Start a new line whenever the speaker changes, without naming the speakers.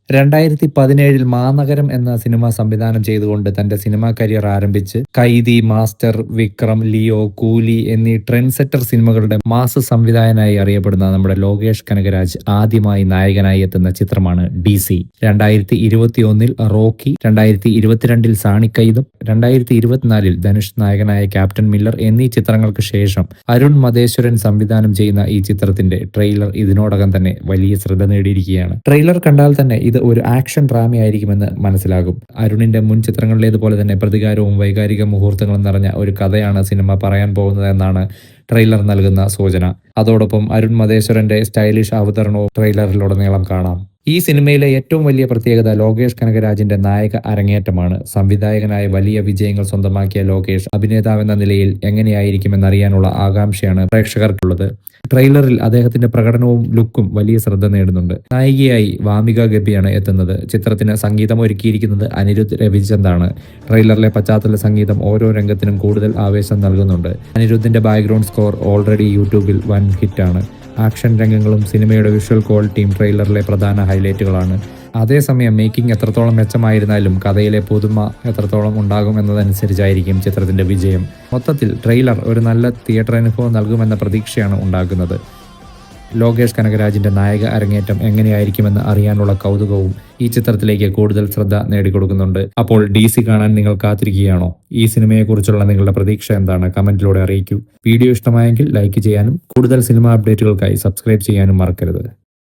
2017 മാനഗരം എന്ന സിനിമ സംവിധാനം ചെയ്തുകൊണ്ട് തന്റെ സിനിമാ കരിയർ ആരംഭിച്ച് കൈദി, മാസ്റ്റർ, വിക്രം, ലിയോ, കൂലി എന്നീ ട്രെൻഡ് സെറ്റർ സിനിമകളുടെ മാസ് സംവിധായകനായി അറിയപ്പെടുന്ന നമ്മുടെ ലോകേഷ് കനകരാജ് ആദ്യമായി നായകനായി എത്തുന്ന ചിത്രമാണ് DC. 2021 റോക്കി, 2022 സാണിക്കൈതും, 2024 ധനുഷ് നായകനായ ക്യാപ്റ്റൻ മില്ലർ എന്നീ ചിത്രങ്ങൾക്ക് ശേഷം അരുൺ മതേശ്വരൻ സംവിധാനം ചെയ്യുന്ന ഈ ചിത്രത്തിന്റെ ട്രെയിലർ ഇതിനോടകം തന്നെ വലിയ ശ്രദ്ധ നേടിയിരിക്കുകയാണ്. ട്രെയിലർ കണ്ടാൽ തന്നെ ഇത് ഒരു ആക്ഷൻ ഡ്രാമയായിരിക്കുമെന്ന് മനസ്സിലാകും. അരുണിന്റെ മുൻ ചിത്രങ്ങളിലേതുപോലെ തന്നെ പ്രതികാരവും വൈകാരിക മുഹൂർത്തങ്ങളും നിറഞ്ഞ ഒരു കഥയാണ് സിനിമ പറയാൻ പോകുന്നത് എന്നാണ് ട്രെയിലർ നൽകുന്ന സൂചന. അതോടൊപ്പം അരുൺ മതേശ്വരന്റെ സ്റ്റൈലിഷ് അവതരണവും ട്രെയിലറിലുടനീളം കാണാം. ഈ സിനിമയിലെ ഏറ്റവും വലിയ പ്രത്യേകത ലോകേഷ് കനകരാജിന്റെ നായക അരങ്ങേറ്റമാണ്. സംവിധായകനായ വലിയ വിജയങ്ങൾ സ്വന്തമാക്കിയ ലോകേഷ് അഭിനേതാവെന്ന നിലയിൽ എങ്ങനെയായിരിക്കുമെന്നറിയാനുള്ള ആകാംക്ഷയാണ് പ്രേക്ഷകർക്കുള്ളത്. ട്രെയിലറിൽ അദ്ദേഹത്തിന്റെ പ്രകടനവും ലുക്കും വലിയ ശ്രദ്ധ നേടുന്നുണ്ട്. നായികയായി വാമിക ഗബിയാണ് എത്തുന്നത്. ചിത്രത്തിന് സംഗീതം ഒരുക്കിയിരിക്കുന്നത് അനിരുദ്ധ് രവിചന്ദാണ്. ട്രെയിലറിലെ പശ്ചാത്തല സംഗീതം ഓരോ രംഗത്തിനും കൂടുതൽ ആവേശം നൽകുന്നുണ്ട്. അനിരുദ്ധിന്റെ ബാക്ക്ഗ്രൗണ്ട് സ്കോർ ഓൾറെഡി യൂട്യൂബിൽ വൻ ഹിറ്റാണ്. ആക്ഷൻ രംഗങ്ങളും സിനിമയുടെ വിഷ്വൽ ക്വാളിറ്റിയും ട്രെയിലറിലെ പ്രധാന ഹൈലൈറ്റുകളാണ്. അതേസമയം മേക്കിംഗ് എത്രത്തോളം മെച്ചമായിരുന്നാലും കഥയിലെ പുതുമ എത്രത്തോളം ഉണ്ടാകും എന്നതനുസരിച്ചായിരിക്കും ചിത്രത്തിന്റെ വിജയം. മൊത്തത്തിൽ ട്രെയിലർ ഒരു നല്ല തിയേറ്റർ അനുഭവം നൽകുമെന്ന പ്രതീക്ഷയാണ് ഉണ്ടാക്കുന്നത്. ലോകേഷ് കനകരാജിന്റെ നായക അരങ്ങേറ്റം എങ്ങനെയായിരിക്കുമെന്ന് അറിയാനുള്ള കൗതുകവും ഈ ചിത്രത്തിലേക്ക് കൂടുതൽ ശ്രദ്ധ നേടിക്കൊടുക്കുന്നുണ്ട്. അപ്പോൾ DC കാണാൻ നിങ്ങൾ കാത്തിരിക്കുകയാണോ? ഈ സിനിമയെക്കുറിച്ചുള്ള നിങ്ങളുടെ പ്രതീക്ഷ എന്താണ്? കമന്റിലൂടെ അറിയിക്കൂ. വീഡിയോ ഇഷ്ടമായെങ്കിൽ ലൈക്ക് ചെയ്യാനും കൂടുതൽ സിനിമ അപ്ഡേറ്റുകൾക്കായി സബ്സ്ക്രൈബ് ചെയ്യാനും മറക്കരുത്.